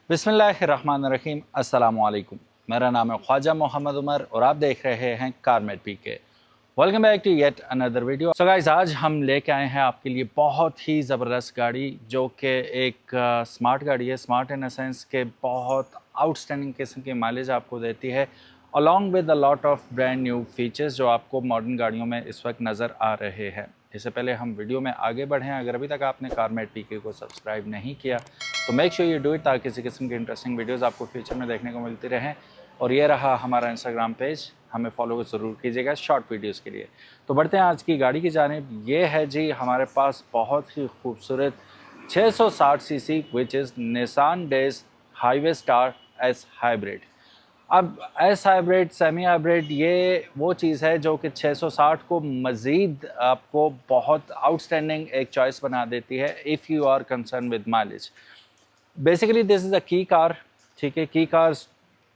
बिस्मिल्लाहिर्रहमानिर्रहीम, अस्सलामुअलैकुम। मेरा नाम है ख्वाजा मोहम्मद उमर और आप देख रहे हैं Carmate PK. Welcome back to yet another video. So guys, आज हम लेके आए हैं आपके लिए बहुत ही ज़बरदस्त गाड़ी, जो कि एक स्मार्ट गाड़ी है। स्मार्ट इन द सेंस के बहुत आउटस्टैंडिंग किस्म की माइलेज आपको देती है, along with a lot of brand new features जो आपको मॉडर्न गाड़ियों में इस वक्त नज़र आ रहे हैं। इससे पहले हम वीडियो में आगे बढ़ें, अगर अभी तक आपने कारमेट पीके को सब्सक्राइब नहीं किया तो make sure you do it, ताकि किसी किस्म की इंटरेस्टिंग वीडियोस आपको फ्यूचर में देखने को मिलती रहें। और ये रहा हमारा इंस्टाग्राम पेज, हमें फॉलो ज़रूर कीजिएगा शॉर्ट वीडियोस के लिए। तो बढ़ते हैं आज की गाड़ी की जानिब। ये है जी हमारे पास बहुत ही खूबसूरत 660 CC which is Nissan days highway star S hybrid. अब एस हाइब्रिड, सेमी हाइब्रिड, ये वो चीज़ है जो कि 660 को मज़ीद आपको बहुत आउटस्टैंडिंग एक चॉइस बना देती है if you are concern with mileage. Basically this is a key car, ठीक है। की कार्स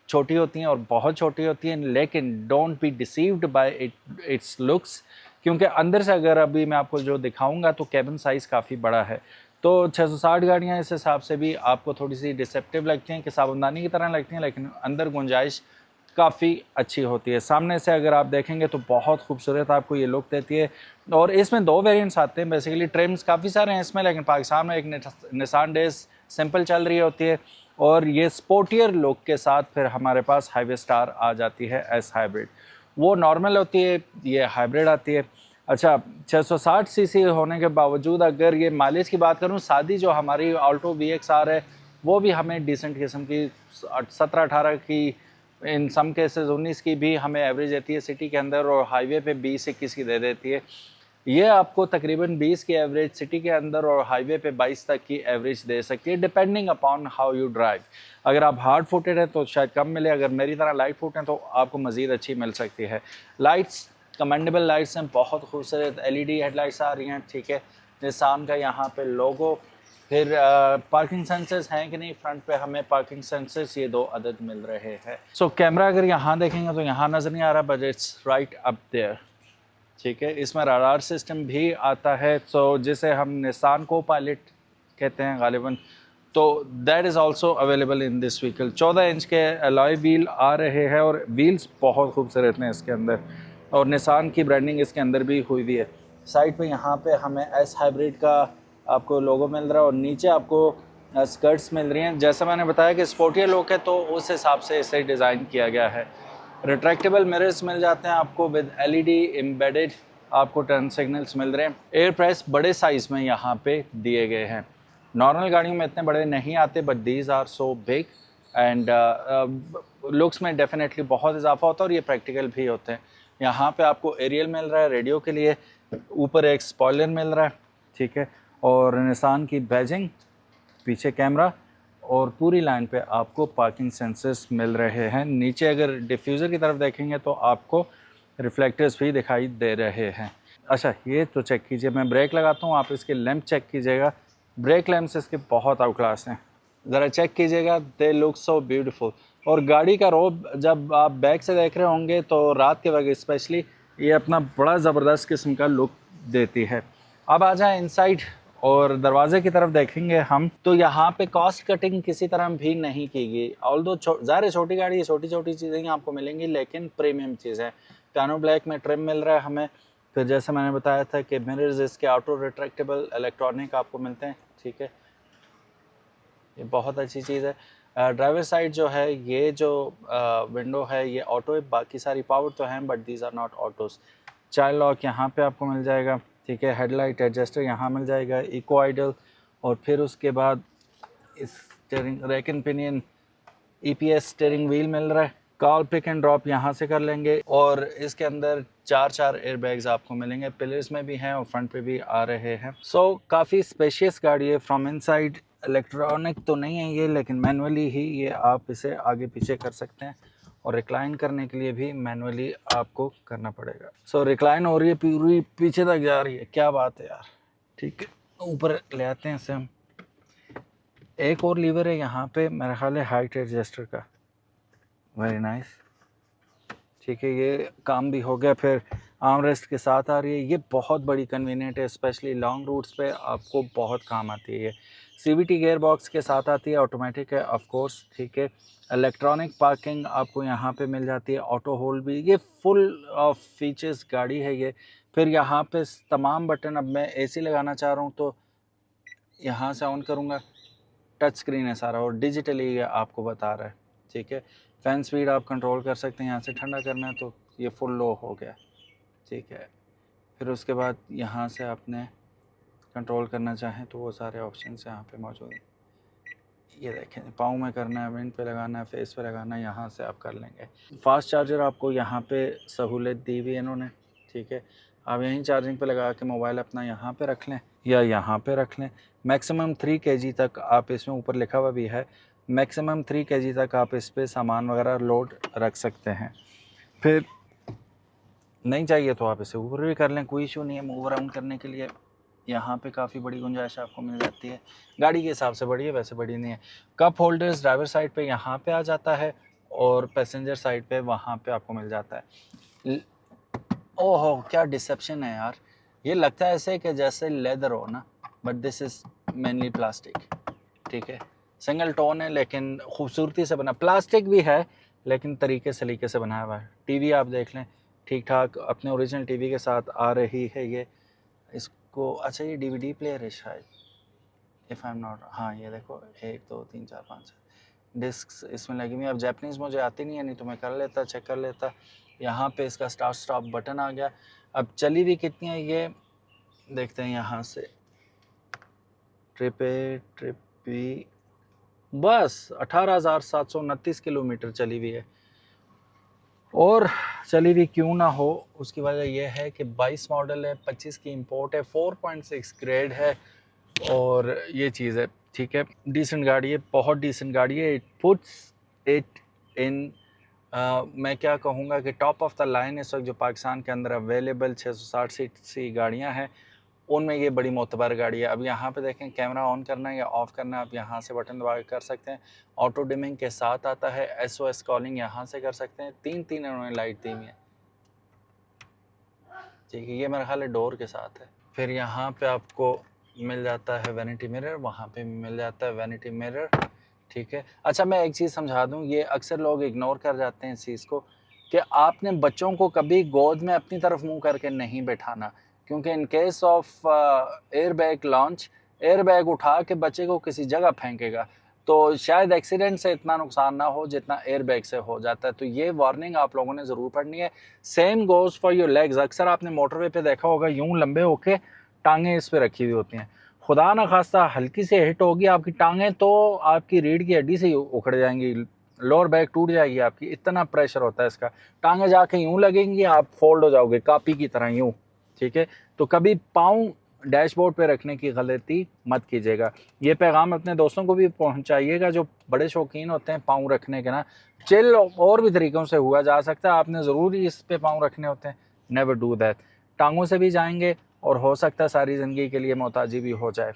छोटी होती हैं और बहुत छोटी होती हैं, लेकिन don't be deceived bye it's looks, क्योंकि अंदर से अगर अभी मैं आपको जो दिखाऊंगा तो कैबिन साइज़ काफ़ी बड़ा है। तो 660 गाड़ियाँ इस हिसाब से भी आपको थोड़ी सी डिसेप्टिव लगती हैं कि साबुनदानी की तरह लगती हैं, लेकिन अंदर गुंजाइश काफ़ी अच्छी होती है। सामने से अगर आप देखेंगे तो बहुत खूबसूरत आपको ये लुक देती है। और इसमें दो वेरिएंट्स आते हैं, बेसिकली ट्रिम्स काफ़ी सारे हैं इसमें, लेकिन पाकिस्तान में एक निसान डेज सिंपल चल रही होती है और ये स्पोर्टियर लुक के साथ फिर हमारे पास हाईवे स्टार आ जाती है एस हाइब्रिड। वो नॉर्मल होती है, ये हाइब्रिड आती है। अच्छा, 660 सीसी होने के बावजूद अगर ये माइलेज की बात करूँ, सादी जो हमारी ऑल्टो VXR है वो भी हमें डिसेंट किस्म की 17-18 की, इन सम केसेस 19 की भी हमें एवरेज देती है सिटी के अंदर, और हाईवे पे 20-21 की दे देती है। ये आपको तकरीबन 20 की एवरेज सिटी के अंदर और हाईवे पे 22 तक की एवरेज दे सकती है, depending upon how you drive. अगर आप हार्ड फुटेड हैं तो शायद कम मिले, अगर मेरी तरह लाइट फुट हैं तो आपको मज़ीद अच्छी मिल सकती है। लाइट्स कमेंडेबल लाइट्स हैं, बहुत खूबसूरत LED हेडलाइट्स आ रही हैं, ठीक है। निसान का यहाँ पे लोगो, फिर पार्किंग सेंसर्स हैं कि नहीं, फ्रंट पे हमें पार्किंग सेंसर्स ये 2 अदद मिल रहे हैं। सो कैमरा अगर यहाँ देखेंगे तो यहाँ नज़र नहीं आ रहा, but it's right up there, ठीक है। इसमें रडार सिस्टम भी आता है, सो जिसे हम निसान को पायलट कहते हैं गालिबन, तो that is also available in this vehicle. 14 inch के अलॉय व्हील आ रहे हैं और व्हील्स बहुत खूबसूरत हैं इसके अंदर, और निसान की ब्रांडिंग इसके अंदर भी हुई हुई है। साइड पे यहाँ पे हमें एस हाइब्रिड का आपको लोगो मिल रहा है और नीचे आपको स्कर्ट्स मिल रही हैं। जैसा मैंने बताया कि स्पोर्टियर लुक है तो उस हिसाब से इसे डिज़ाइन किया गया है। रिट्रैक्टेबल मिरर्स मिल जाते हैं आपको विद LED एम्बेडेड, आपको टर्न सिग्नल्स मिल रहे हैं। एयर प्रेस बड़े साइज़ में यहाँ पे दिए गए हैं, नॉर्मल गाड़ियों में इतने बड़े नहीं आते, but these are so big and looks में डेफिनेटली बहुत इजाफा होता है और ये प्रैक्टिकल भी होते हैं। यहाँ पे आपको एरियल मिल रहा है रेडियो के लिए, ऊपर एक स्पॉइलर मिल रहा है, ठीक है, और निसान की बैजिंग, पीछे कैमरा, और पूरी लाइन पे आपको पार्किंग सेंसर्स मिल रहे हैं। नीचे अगर डिफ्यूज़र की तरफ देखेंगे तो आपको रिफ्लेक्टर्स भी दिखाई दे रहे हैं। अच्छा, ये तो चेक कीजिए, मैं ब्रेक लगाता हूँ, आप इसके लैंप चेक कीजिएगा। ब्रेक लैंप्स इसके बहुत आउट क्लास हैं, ज़रा चेक कीजिएगा, दे लुक सो ब्यूटीफुल। और गाड़ी का रोब जब आप बैक से देख रहे होंगे तो रात के वक्त स्पेशली ये अपना बड़ा ज़बरदस्त किस्म का लुक देती है। अब आ जाए इनसाइड और दरवाजे की तरफ देखेंगे हम, तो यहाँ पे कॉस्ट कटिंग किसी तरह भी नहीं की गई। ऑल्दो ज़ाहिर छोटी गाड़ी है, छोटी छोटी चीज़ें आपको मिलेंगी, लेकिन प्रीमियम चीज़ है। पियानो ब्लैक में ट्रिम मिल रहा है हमें। फिर जैसे मैंने बताया था कि मिरर्स इसके ऑटो रिट्रैक्टेबल इलेक्ट्रॉनिक आपको मिलते हैं, ठीक है, ये बहुत अच्छी चीज़ है। ड्राइवर साइड जो है, ये जो विंडो है ये ऑटो है, बाकी सारी पावर तो हैं but these are not autos. Child lock यहाँ पे आपको मिल जाएगा, ठीक है। हेडलाइट एडजस्टर यहाँ मिल जाएगा, इको आइडल, और फिर उसके बाद इस steering rack and pinion EPS steering wheel मिल रहा है। कॉल पिक एंड ड्रॉप यहाँ से कर लेंगे, और इसके अंदर 4 एयरबैग्स आपको मिलेंगे, पिलर्स में भी हैं और फ्रंट पे भी आ रहे हैं। सो काफ़ी स्पेशियस गाड़ी है फ्रॉम इनसाइड। इलेक्ट्रॉनिक तो नहीं है ये, लेकिन मैनुअली ही ये आप इसे आगे पीछे कर सकते हैं, और रिक्लाइन करने के लिए भी मैनुअली आपको करना पड़ेगा। सो रिक्लाइन हो रही है, पूरी पीछे तक जा रही है, क्या बात है यार, ठीक है। ऊपर ले आते हैं इसे हम। एक और लीवर है यहाँ पे, मेरा ख्याल है हाइट एडजस्टर का, वेरी नाइस, ठीक है, ये काम भी हो गया। फिर आर्म रेस्ट के साथ आ रही है। ये बहुत बड़ी कन्वीनियंट है, स्पेशली लॉन्ग रूट्स पे आपको बहुत काम आती है। ये CVT गियर बॉक्स के साथ आती है, ऑटोमेटिक है ऑफ कोर्स, ठीक है। इलेक्ट्रॉनिक पार्किंग आपको यहाँ पे मिल जाती है, ऑटो होल्ड भी, ये फुल ऑफ फीचर्स गाड़ी है ये। फिर यहाँ पे तमाम बटन, अब मैं AC लगाना चाह रहा हूँ तो यहाँ से ऑन करूँगा, टच स्क्रीन है सारा और डिजिटली आपको बता रहा है, ठीक है। फ़ैन स्पीड आप कंट्रोल कर सकते हैं, यहाँ से ठंडा करना है तो ये फुल लो हो गया, ठीक है। फिर उसके बाद यहाँ से आपने कंट्रोल करना चाहें तो वो सारे ऑप्शन यहाँ पे मौजूद हैं। ये देखें, पाँव में करना है, विंड पे लगाना है, फेस पे लगाना है, यहाँ से आप कर लेंगे। फास्ट चार्जर आपको यहाँ पे सहूलियत दी हुई है इन्होंने, ठीक है। आप यहीं चार्जिंग पे लगा के मोबाइल अपना यहाँ पे रख लें या यहाँ पे रख लें। मैक्सिमम 3 kg तक आप इसमें, ऊपर लिखा हुआ भी है, मैक्सिमम 3 kg तक आप इस पर सामान वगैरह लोड रख सकते हैं। फिर नहीं चाहिए तो आप इसे ऊपर भी कर लें, कोई इशू नहीं है। मूव अराउंड करने के लिए यहाँ पे काफ़ी बड़ी गुंजाइश आपको मिल जाती है, गाड़ी के हिसाब से बड़ी है, वैसे बड़ी नहीं है। कप होल्डर्स ड्राइवर साइड पे यहाँ पे आ जाता है और पैसेंजर साइड पे वहाँ पे आपको मिल जाता है। ओहो, क्या डिसेप्शन है यार, ये लगता है ऐसे कि जैसे लेदर हो ना, but this is mainly plastic, ठीक है। सिंगल टोन है लेकिन खूबसूरती से बना, प्लास्टिक भी है लेकिन तरीके सलीके से बनाया हुआ है। टीवी आप देख लें, ठीक ठाक अपने ओरिजिनल टीवी के साथ आ रही है ये। इसको अच्छा, ये DVD प्लेयर है शायद, इफ़ आई एम नॉट, हाँ ये देखो 1 2 3 4 5 डिस्क इसमें लगी हुई। अब जैपनीज़ मुझे आती नहीं है, नहीं तो मैं कर लेता, चेक कर लेता। यहाँ पे इसका स्टार्ट स्टॉप बटन आ गया। अब चली हुई कितनी है ये देखते हैं यहाँ से। ट्रिप भी बस 18,729 किलोमीटर चली हुई है। और चली हुई क्यों ना हो, उसकी वजह यह है कि 22 मॉडल है, 25 की इंपोर्ट है, 4.6 ग्रेड है और ये चीज़ है, ठीक है। डिसेंट गाड़ी है, बहुत डिसेंट गाड़ी है। इट पुट्स इट इन, मैं क्या कहूँगा कि टॉप ऑफ द लाइन इस वक्त जो पाकिस्तान के अंदर अवेलेबल 660 सीट सी गाड़ियाँ हैं उनमें ये बड़ी मोतबर गाड़ी है। अब यहाँ पे देखें, कैमरा ऑन करना है या ऑफ़ करना है, आप यहाँ से बटन दबा के कर सकते हैं। ऑटो डिमिंग के साथ आता है, SOS कॉलिंग यहाँ से कर सकते हैं। 3 इन्होंने लाइट दी हुई है, ठीक है। ये मेरा ख्याल है डोर के साथ है। फिर यहाँ पे आपको मिल जाता है वैनिटी मिरर, वहाँ पे मिल जाता है वैनिटी मिरर, ठीक है। अच्छा, मैं एक चीज़ समझा दूँ, ये अक्सर लोग इग्नोर कर जाते हैं इस चीज़ को, कि आपने बच्चों को कभी गोद में अपनी तरफ मुंह करके नहीं बैठाना, क्योंकि in case of air bag launch, air bag उठा के बच्चे को किसी जगह फेंकेगा तो शायद एक्सीडेंट से इतना नुकसान ना हो जितना एयर बैग से हो जाता है। तो ये वार्निंग आप लोगों ने ज़रूर पढ़नी है। Same goes for your legs. अक्सर आपने मोटरवे पे देखा होगा, यूं लंबे होके टांगें इस पे रखी हुई होती हैं। खुदा ना खास्ता हल्की से हिट होगी आपकी टांगें तो आपकी रीढ़ की हड्डी से ही उखड़ जाएंगी, लोअर बैक टूट जाएगी आपकी, इतना प्रेशर होता है इसका। टांगें जाके यूं लगेंगी, आप फोल्ड हो जाओगे कापी की तरह यूं, ठीक है। तो कभी पाँव डैशबोर्ड पे रखने की गलती मत कीजिएगा। ये पैगाम अपने दोस्तों को भी पहुंचाइएगा जो बड़े शौकीन होते हैं पाँव रखने के ना। चिल और भी तरीक़ों से हुआ जा सकता है, आपने ज़रूरी इस पे पाँव रखने होते हैं, नेवर डू दैट। टांगों से भी जाएंगे और हो सकता है सारी ज़िंदगी के लिए मोहताजी भी हो जाए।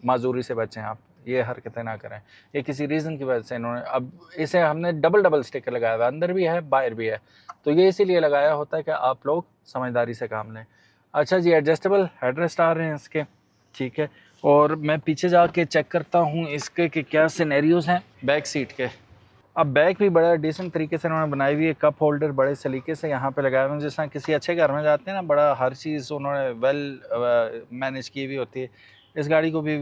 माजूरी से बचें आप, ये हरकतें ना करें। ये किसी रीज़न की वजह से इन्होंने, अब इसे हमने डबल स्टिकर लगाया हुआ है, अंदर भी है बाहर भी है, तो ये इसीलिए लगाया होता है कि आप लोग समझदारी से काम लें। अच्छा जी, एडजस्टेबल हेडरेस्ट आ रहे हैं इसके, ठीक है। और मैं पीछे जाके चेक करता हूँ इसके कि क्या सिनेरियोज़ हैं बैक सीट के। अब बैक भी बड़ा डिसेंट तरीके से उन्होंने बनाई हुई है, कप होल्डर बड़े सलीके से यहाँ पे लगाए हुए हैं। जैसा किसी अच्छे घर में जाते हैं ना, बड़ा हर चीज़ उन्होंने वेल मैनेज की हुई होती है। इस गाड़ी को भी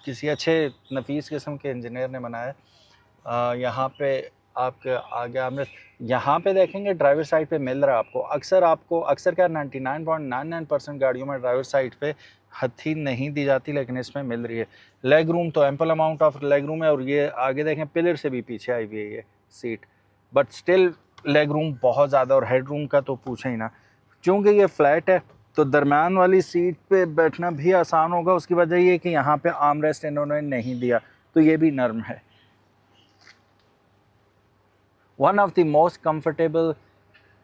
किसी अच्छे नफीस किस्म के इंजीनियर ने बनाया। यहाँ पे आपके आगे आपने यहाँ पे देखेंगे ड्राइवर साइड पे मिल रहा है आपको अक्सर क्या 99.99% गाड़ियों में ड्राइवर साइड पे हथी नहीं दी जाती, लेकिन इसमें मिल रही है। लेग रूम तो ample amount of leg room है, और ये आगे देखें पिलर से भी पीछे आई हुई है ये seat, but still leg room बहुत ज़्यादा, और हेड रूम का तो पूछे ही ना। चूँकि ये फ्लैट है तो दरम्यान वाली सीट पे बैठना भी आसान होगा। उसकी वजह ये कि यहाँ पे आर्म रेस्ट इन्होंने नहीं दिया, तो ये भी नर्म है। One of the most comfortable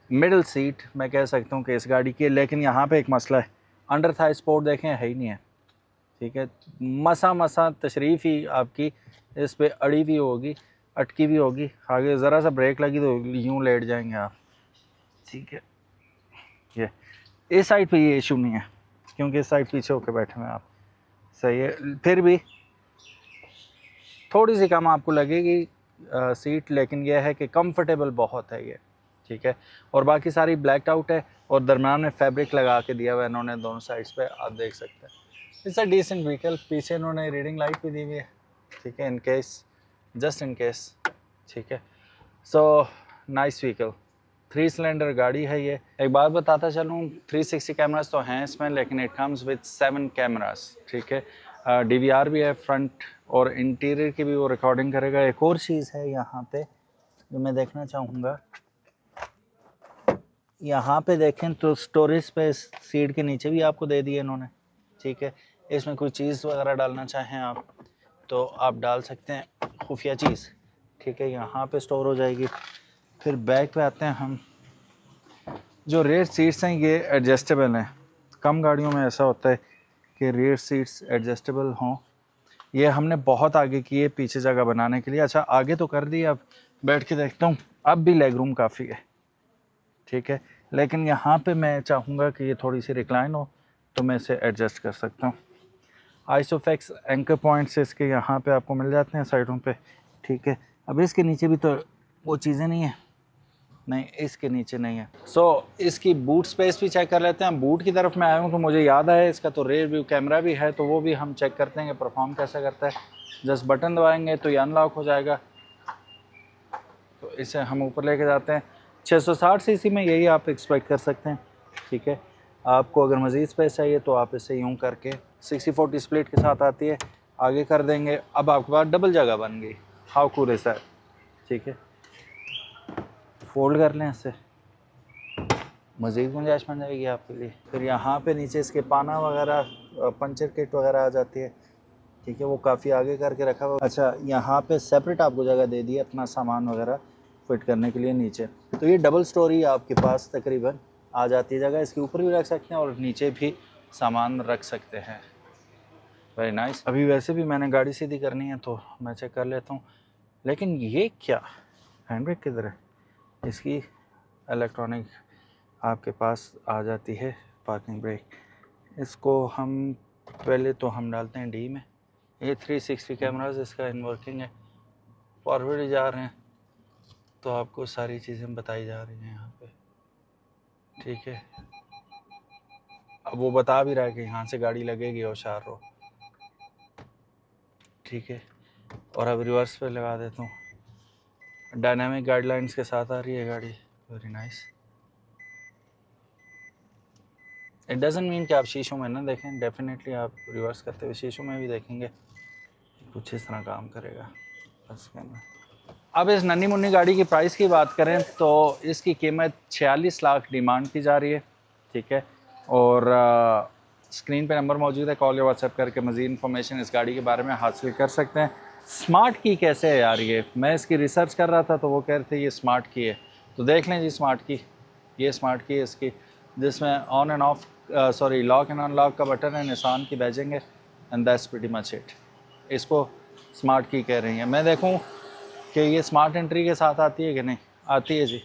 middle seat मैं कह सकता हूँ कि इस गाड़ी की। लेकिन यहाँ पे एक मसला है, अंडर थाई सपोर्ट देखें है ही नहीं है, ठीक है। मसा तशरीफ़ ही आपकी इस पे अड़ी हुई होगी, अटकी भी होगी। आगे ज़रा सा ब्रेक लगी तो यूँ लेट जाएंगे आप, ठीक है। ये इस साइड पे ये इशू नहीं है क्योंकि इस साइड पीछे होकर बैठे हुए हैं आप, सही है। फिर भी थोड़ी सी कम आपको लगेगी सीट, लेकिन यह है कि कंफर्टेबल बहुत है ये, ठीक है। और बाकी सारी ब्लैकड आउट है और दरम्यान में फैब्रिक लगा के दिया हुआ है इन्होंने दोनों साइड्स पे, आप देख सकते हैं। It's a decent vehicle. पीछे इन्होंने रीडिंग लाइट भी दी हुई है, ठीक है, in case, just in case, ठीक है। सो नाइस व्हीकल, 3 सिलेंडर गाड़ी है ये। एक बात बताता चलूँ, 360 कैमरास तो हैं इसमें, लेकिन इट कम्स विद 7 कैमरास, ठीक है। DVR भी है फ्रंट, और इंटीरियर की भी वो रिकॉर्डिंग करेगा। एक और चीज़ है यहाँ पे जो मैं देखना चाहूँगा, यहाँ पे देखें तो स्टोरेज स्पेस सीट के नीचे भी आपको दे दिए इन्होंने, ठीक है। इसमें कोई चीज़ वगैरह डालना चाहें आप तो आप डाल सकते हैं, खुफिया चीज़, ठीक है, यहाँ पे स्टोर हो जाएगी। फिर बैक पे आते हैं हम। जो रेयर सीट्स हैं ये एडजस्टेबल हैं। कम गाड़ियों में ऐसा होता है कि रेयर सीट्स एडजस्टेबल हों। ये हमने बहुत आगे किए पीछे जगह बनाने के लिए। अच्छा, आगे तो कर दी, अब बैठ के देखता हूँ, अब भी लेग रूम काफ़ी है, ठीक है। लेकिन यहाँ पे मैं चाहूँगा कि ये थोड़ी सी रिक्लाइन हो तो मैं इसे एडजस्ट कर सकता हूँ। आइसोफेक्स एंकर पॉइंट्स इसके यहाँ पे आपको मिल जाते हैं साइडों पे, ठीक है। अब इसके नीचे भी तो वो चीज़ें नहीं है, नहीं इसके नीचे नहीं है। सो इसकी बूट स्पेस भी चेक कर लेते हैं। बूट की तरफ मैं आया हूँ तो मुझे याद आया इसका तो रेयर व्यू कैमरा भी है, तो वो भी हम चेक करते हैं कि परफॉर्म कैसे करता है। जस्ट बटन दबाएंगे तो ये अनलॉक हो जाएगा, तो इसे हम ऊपर लेके जाते हैं। 660 सीसी में यही आप एक्सपेक्ट कर सकते हैं, ठीक है। आपको अगर मज़ीद स्पेस चाहिए तो आप इसे यूँ करके 60-40 स्प्लिट के साथ आती है, आगे कर देंगे, अब आपके पास डबल जगह बन गई। हाउ कूल इज दैट, ठीक है। फोल्ड कर लें इसे, मज़ीद गुंजाइश बन जाएगी आपके लिए। फिर यहाँ पे नीचे इसके पाना वगैरह, पंचर किट वगैरह आ जाती है, ठीक है, वो काफ़ी आगे करके रखा हुआ। अच्छा, यहाँ पे सेपरेट आपको जगह दे दी है अपना सामान वगैरह फिट करने के लिए नीचे। तो ये डबल स्टोरी आपके पास तकरीबन आ जाती है जगह। इसके ऊपर भी रख सकते हैं और नीचे भी सामान रख सकते हैं। Very nice. अभी वैसे भी मैंने गाड़ी सीधी करनी है तो मैं चेक कर लेता हूँ। लेकिन ये क्या, हैंड ब्रेक किधर है इसकी? इलेक्ट्रॉनिक आपके पास आ जाती है पार्किंग ब्रेक। इसको हम पहले तो हम डालते हैं डी में। ये 360 कैमराज इसका इन वर्किंग है, फॉरवर्ड ही जा रहे हैं तो आपको सारी चीज़ें बताई जा रही हैं यहाँ पे, ठीक है। अब वो बता भी रहा है कि यहाँ से गाड़ी लगेगी होशियार रहो, ठीक है। और अब रिवर्स पे लगा देता हूँ। डायनामिक गाइडलाइंस के साथ आ रही है गाड़ी, very nice. It doesn't mean कि आप शीशों में ना देखें, डेफिनेटली आप रिवर्स करते हुए शीशों में भी देखेंगे, कुछ इस तरह काम करेगा बस कैमरा। अब इस नन्ही मुन्नी गाड़ी की प्राइस की बात करें तो इसकी कीमत 46 लाख डिमांड की जा रही है, ठीक है। और स्क्रीन पे नंबर मौजूद है, कॉल या व्हाट्सएप करके मज़ीद इन्फॉर्मेशन इस गाड़ी के बारे में हासिल कर सकते हैं। स्मार्ट की कैसे है यार, ये मैं इसकी रिसर्च कर रहा था तो वो कह रहे थे ये स्मार्ट की है, तो देख लें जी स्मार्ट की। ये स्मार्ट की है इसकी, जिसमें on end of sorry lock and unlock का बटन है, निशान की बैजिंग है, and that's pretty much it. इसको स्मार्ट की कह रही हैं। मैं देखूँ कि ये स्मार्ट एंट्री के साथ आती है कि नहीं, आती है जी,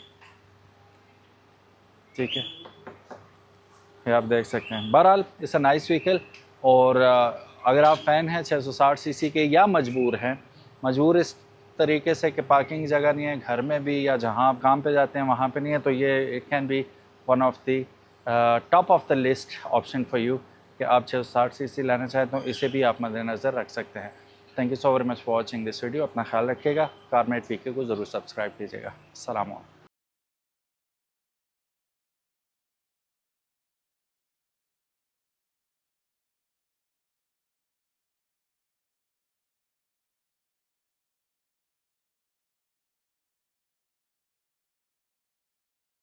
ठीक है, ये आप देख सकते हैं। बहरहाल इट्स अ नाइस व्हीकल। और अगर आप फ़ैन हैं 660 सीसी के, या मजबूर इस तरीके से कि पार्किंग जगह नहीं है घर में भी, या जहां आप काम पे जाते हैं वहां पे नहीं है, तो ये it can be one of the top of the list option for you कि आप 660 सीसी लेना चाहें तो इसे भी आप मद्देनज़र रख सकते हैं। Thank you so very much for watching this video. अपना ख्याल रखिएगा। कारमेट पीके को ज़रूर सब्सक्राइब कीजिएगा। अस्सलाम वालेकुम।